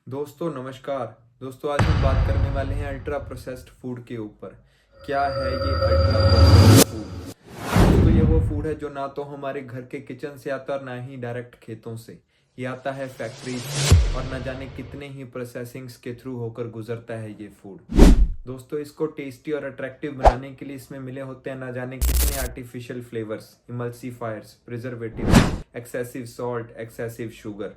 दोस्तों नमस्कार। दोस्तों आज हम बात करने वाले हैं अल्ट्रा प्रोसेस्ड फूड के ऊपर। क्या है ये अल्ट्रा प्रोसेस्ड फूड? दोस्तों ये वो फूड है जो ना तो हमारे घर के किचन से आता और ना ही डायरेक्ट खेतों से। ये आता है फैक्ट्री और न जाने कितने ही प्रोसेसिंग्स के थ्रू होकर गुजरता है ये फूड। दोस्तों इसको टेस्टी और अट्रैक्टिव बनाने के लिए इसमें मिले होते हैं ना जाने कितने artificial flavours, emulsifiers, preservatives, excessive salt, excessive sugar.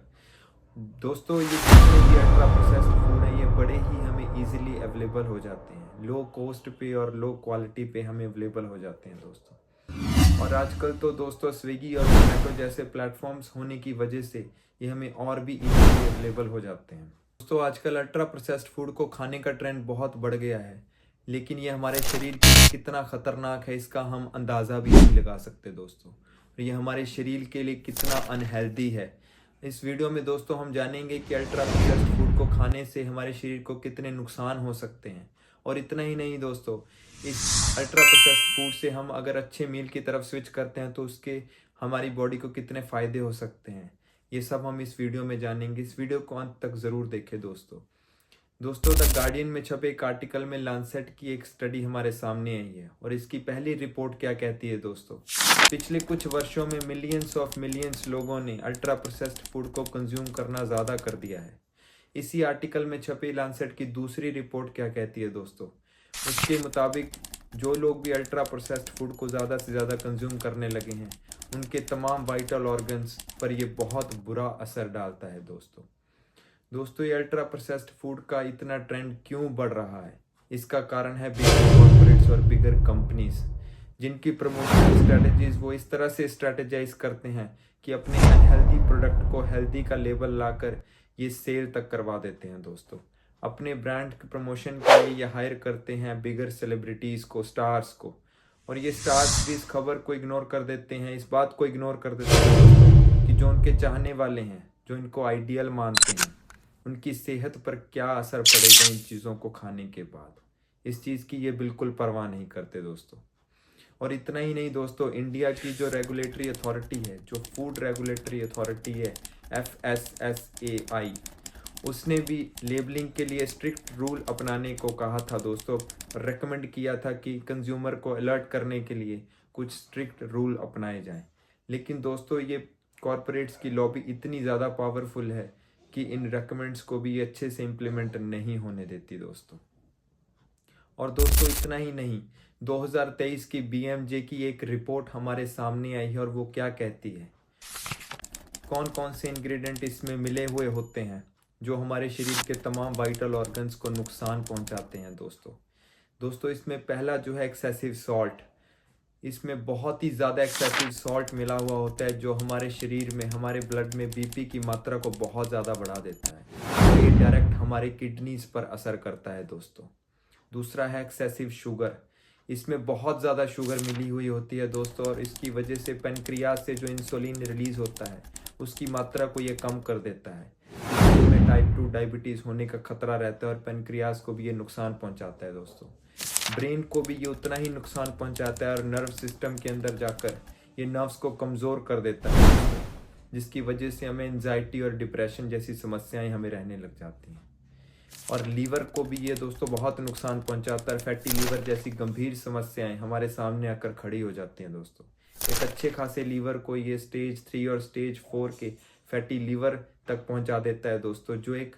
दोस्तों ये जितने भी अल्ट्रा प्रोसेस्ड फूड है ये बड़े ही हमें इजीली अवेलेबल हो जाते हैं, लो कॉस्ट पे और लो क्वालिटी पे हमें अवेलेबल हो जाते हैं दोस्तों। और आजकल तो दोस्तों स्विगी और जोमेटो जैसे प्लेटफॉर्म्स होने की वजह से ये हमें और भी इजीली अवेलेबल हो जाते हैं। दोस्तों आजकल अल्ट्रा प्रोसेस्ड फूड को खाने का ट्रेंड बहुत बढ़ गया है, लेकिन ये हमारे शरीर के लिए कितना खतरनाक है इसका हम अंदाज़ा भी नहीं लगा सकते दोस्तों। और ये हमारे शरीर के लिए कितना अनहेल्दी है। इस वीडियो में दोस्तों हम जानेंगे कि अल्ट्रा प्रोसेस्ड फूड को खाने से हमारे शरीर को कितने नुकसान हो सकते हैं। और इतना ही नहीं दोस्तों, इस अल्ट्रा प्रोसेस्ड फूड से हम अगर अच्छे मील की तरफ स्विच करते हैं तो उसके हमारी बॉडी को कितने फ़ायदे हो सकते हैं, ये सब हम इस वीडियो में जानेंगे। इस वीडियो को अंत तक ज़रूर देखें दोस्तों। द गार्डियन में छपे एक आर्टिकल में लांसेट की एक स्टडी हमारे सामने आई है और इसकी पहली रिपोर्ट क्या कहती है दोस्तों। पिछले कुछ वर्षों में मिलियंस लोगों ने अल्ट्रा प्रोसेस्ड फूड को कंज्यूम करना ज़्यादा कर दिया है। इसी आर्टिकल में छपी लांसेट की दूसरी रिपोर्ट क्या कहती है दोस्तों। उसके मुताबिक जो लोग भी अल्ट्रा प्रोसेस्ड फूड को ज़्यादा से ज़्यादा कंज्यूम करने लगे हैं उनके तमाम वाइटल ऑर्गन्स पर ये बहुत बुरा असर डालता है दोस्तों ये अल्ट्रा प्रोसेस्ड फूड का इतना ट्रेंड क्यों बढ़ रहा है? इसका कारण है बिगर कॉर्पोरेट्स और बिगर कंपनीज, जिनकी प्रमोशनल स्ट्रेटजीज वो इस तरह से स्ट्रेटेजाइज करते हैं कि अपने अनहेल्दी प्रोडक्ट को हेल्दी का लेबल लाकर ये सेल तक करवा देते हैं दोस्तों। अपने ब्रांड के प्रमोशन के लिए ये हायर करते हैं बिगर सेलिब्रिटीज़ को, स्टार्स को। और ये स्टार्स भी इस खबर को इग्नोर कर देते हैं, इस बात को इग्नोर कर देते हैं दोस्तों कि जो उनके चाहने वाले हैं, जो इनको आइडियल मानते हैं, उनकी सेहत पर क्या असर पड़ेगा इन चीज़ों को खाने के बाद, इस चीज़ की ये बिल्कुल परवाह नहीं करते दोस्तों। और इतना ही नहीं दोस्तों, इंडिया की जो रेगुलेटरी अथॉरिटी है, जो फूड रेगुलेटरी अथॉरिटी है FSSAI, उसने भी लेबलिंग के लिए स्ट्रिक्ट रूल अपनाने को कहा था दोस्तों। रेकमेंड किया था कि कंज्यूमर को अलर्ट करने के लिए कुछ स्ट्रिक्ट रूल अपनाए जाएं। लेकिन दोस्तों ये कॉरपोरेट्स की लॉबी इतनी ज़्यादा पावरफुल है कि इन रेकमेंड्स को भी अच्छे से इम्प्लीमेंट नहीं होने देती दोस्तों। और दोस्तों इतना ही नहीं, 2023 की BMJ की एक रिपोर्ट हमारे सामने आई है और वो क्या कहती है, कौन कौन से इंग्रेडिएंट इसमें मिले हुए होते हैं जो हमारे शरीर के तमाम वाइटल ऑर्गन्स को नुकसान पहुंचाते हैं दोस्तों इसमें पहला जो है एक्सेसिव सॉल्ट। इसमें बहुत ही ज़्यादा एक्सेसिव सॉल्ट मिला हुआ होता है जो हमारे शरीर में, हमारे ब्लड में BP की मात्रा को बहुत ज़्यादा बढ़ा देता है और ये डायरेक्ट हमारे किडनीज पर असर करता है दोस्तों। दूसरा है एक्सेसिव शुगर। इसमें बहुत ज़्यादा शुगर मिली हुई होती है दोस्तों और इसकी वजह से पेनक्रियाज से जो इंसुलिन रिलीज़ होता है उसकी मात्रा को ये कम कर देता है, जिसमें टाइप 2 डायबिटीज़ होने का खतरा रहता है और पेनक्रियाज को भी ये नुकसान पहुंचाता है दोस्तों। ब्रेन को भी ये उतना ही नुकसान पहुंचाता है और नर्व सिस्टम के अंदर जाकर ये नर्व्स को कमज़ोर कर देता है, जिसकी वजह से हमें एंजाइटी और डिप्रेशन जैसी समस्याएं हमें रहने लग जाती हैं। और लीवर को भी ये दोस्तों बहुत नुकसान पहुंचाता है। फैटी लीवर जैसी गंभीर समस्याएं हमारे सामने आकर खड़ी हो जाती हैं दोस्तों। एक अच्छे खासे लीवर को ये स्टेज 3 और स्टेज 4 के फैटी लीवर तक पहुंचा देता है दोस्तों, जो एक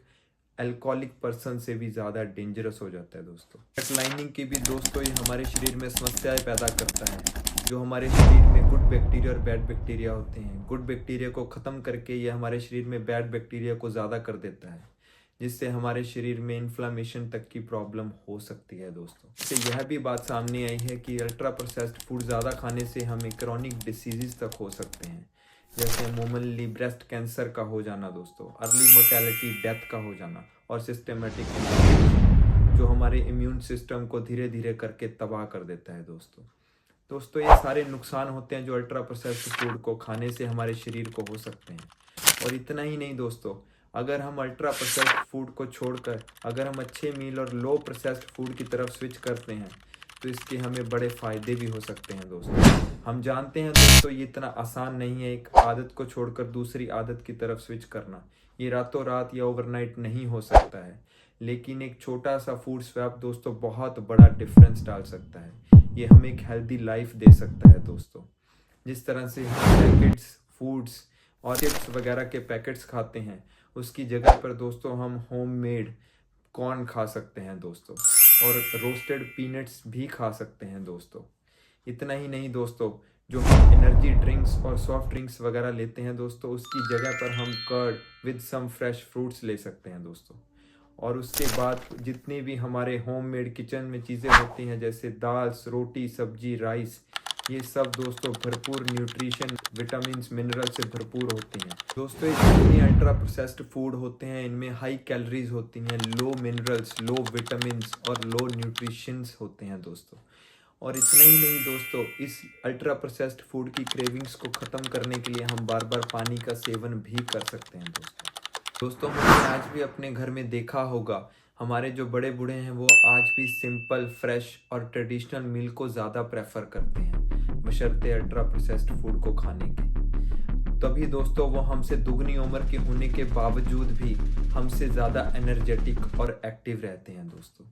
अल्कोहलिक पर्सन से भी ज़्यादा डेंजरस हो जाता है दोस्तों। गट लाइनिंग की भी दोस्तों ये हमारे शरीर में समस्याएं पैदा करता है। जो हमारे शरीर में गुड बैक्टीरिया और बैड बैक्टीरिया होते हैं, गुड बैक्टीरिया को ख़त्म करके ये हमारे शरीर में बैड बैक्टीरिया को ज़्यादा कर देता है, जिससे हमारे शरीर में इन्फ्लामेशन तक की प्रॉब्लम हो सकती है दोस्तों। इससे यह भी बात सामने आई है कि अल्ट्रा प्रोसेस्ड फूड ज़्यादा खाने से हमें क्रॉनिक डिसीज़ तक हो सकते हैं, जैसे अमूमनली ब्रेस्ट कैंसर का हो जाना दोस्तों, अर्ली मोर्टेलिटी डेथ का हो जाना और सिस्टमेटिक इन्फ्लेमेशन, जो हमारे इम्यून सिस्टम को धीरे धीरे करके तबाह कर देता है दोस्तों ये सारे नुकसान होते हैं जो अल्ट्रा प्रोसेस्ड फूड को खाने से हमारे शरीर को हो सकते हैं। और इतना ही नहीं दोस्तों, अगर हम अल्ट्रा प्रोसेस्ड फूड को छोड़कर अगर हम अच्छे मील और लो प्रोसेस्ड फूड की तरफ स्विच करते हैं तो इसके हमें बड़े फायदे भी हो सकते हैं दोस्तों। हम जानते हैं दोस्तों ये इतना आसान नहीं है एक आदत को छोड़कर दूसरी आदत की तरफ स्विच करना। ये रातों रात या ओवरनाइट नहीं हो सकता है, लेकिन एक छोटा सा फूड स्वैप दोस्तों बहुत बड़ा डिफरेंस डाल सकता है। ये हमें एक हेल्दी लाइफ दे सकता है दोस्तों। जिस तरह से हम पैकेट्स फूड्स और चिप्स वगैरह के पैकेट्स खाते हैं, उसकी जगह पर दोस्तों हम होममेड कॉर्न खा सकते हैं दोस्तों, और रोस्टेड पीनट्स भी खा सकते हैं दोस्तों। इतना ही नहीं दोस्तों, जो हम एनर्जी ड्रिंक्स और सॉफ्ट ड्रिंक्स वगैरह लेते हैं दोस्तों, उसकी जगह पर हम curd with some fresh fruits ले सकते हैं दोस्तों। और उसके बाद जितनी भी हमारे होममेड किचन में चीज़ें होती हैं, जैसे दाल रोटी सब्जी राइस, ये सब दोस्तों भरपूर न्यूट्रिशन विटामिन मिनरल से भरपूर होती हैं दोस्तों। ये जितने अल्ट्रा प्रोसेस्ड फूड होते हैं इनमें हाई कैलोरीज होती हैं, लो मिनरल्स लो विटामिन और लो न्यूट्रिशंस होते हैं दोस्तों। और इतना ही नहीं दोस्तों, इस अल्ट्रा प्रोसेस्ड फूड की क्रेविंग्स को ख़त्म करने के लिए हम बार बार पानी का सेवन भी कर सकते हैं दोस्तों। हमने आज भी अपने घर में देखा होगा, हमारे जो बड़े बूढ़े हैं वो आज भी सिंपल फ्रेश और ट्रेडिशनल मील को ज़्यादा प्रेफर करते हैं बशर्ते अल्ट्रा प्रोसेस्ड फूड को खाने के। तभी दोस्तों वो हमसे दुगनी उम्र के होने के बावजूद भी हमसे ज़्यादा एनर्जेटिक और एक्टिव रहते हैं दोस्तों।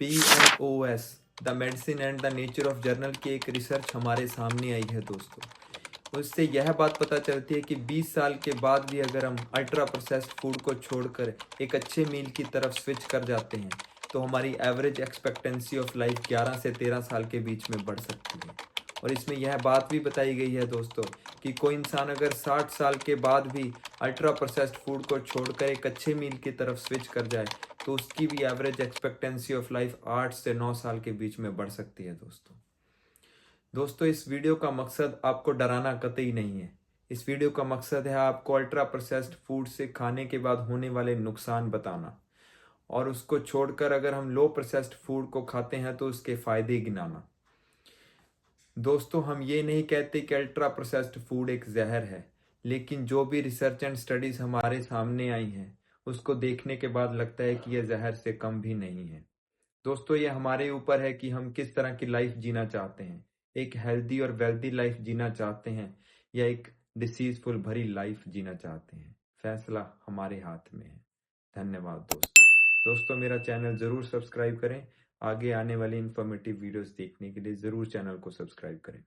PNOS the medicine and the nature of journal की एक रिसर्च हमारे सामने आई है दोस्तों। उससे यह बात पता चलती है कि 20 साल के बाद भी अगर हम अल्ट्रा प्रोसेस्ड फूड को छोड़कर एक अच्छे मील की तरफ स्विच कर जाते हैं तो हमारी एवरेज एक्सपेक्टेंसी ऑफ लाइफ 11 से 13 साल के बीच में बढ़ सकती है। और इसमें यह बात भी बताई गई है दोस्तों कि कोई इंसान अगर 60 साल के बाद भी अल्ट्रा प्रोसेस्ड फूड को छोड़कर एक अच्छे मील की तरफ स्विच कर जाए तो उसकी भी एवरेज एक्सपेक्टेंसी ऑफ लाइफ 8 से 9 साल के बीच में बढ़ सकती है दोस्तों। इस वीडियो का मकसद आपको डराना कतई नहीं है। इस वीडियो का मकसद है आपको अल्ट्रा प्रोसेस्ड फूड से खाने के बाद होने वाले नुकसान बताना, और उसको छोड़कर अगर हम लो प्रोसेस्ड फूड को खाते हैं तो उसके फायदे गिनाना। दोस्तों हम ये नहीं कहते कि अल्ट्रा प्रोसेस्ड फूड एक जहर है, लेकिन जो भी रिसर्च एंड स्टडीज हमारे सामने आई हैं उसको देखने के बाद लगता है कि यह जहर से कम भी नहीं है दोस्तों। ये हमारे ऊपर है कि हम किस तरह की लाइफ जीना चाहते हैं, एक हेल्दी और वेल्दी लाइफ जीना चाहते हैं या एक डिसीजफुल भरी लाइफ जीना चाहते हैं। फैसला हमारे हाथ में है। धन्यवाद दोस्तों मेरा चैनल ज़रूर सब्सक्राइब करें। आगे आने वाली इन्फॉर्मेटिव वीडियोस देखने के लिए ज़रूर चैनल को सब्सक्राइब करें।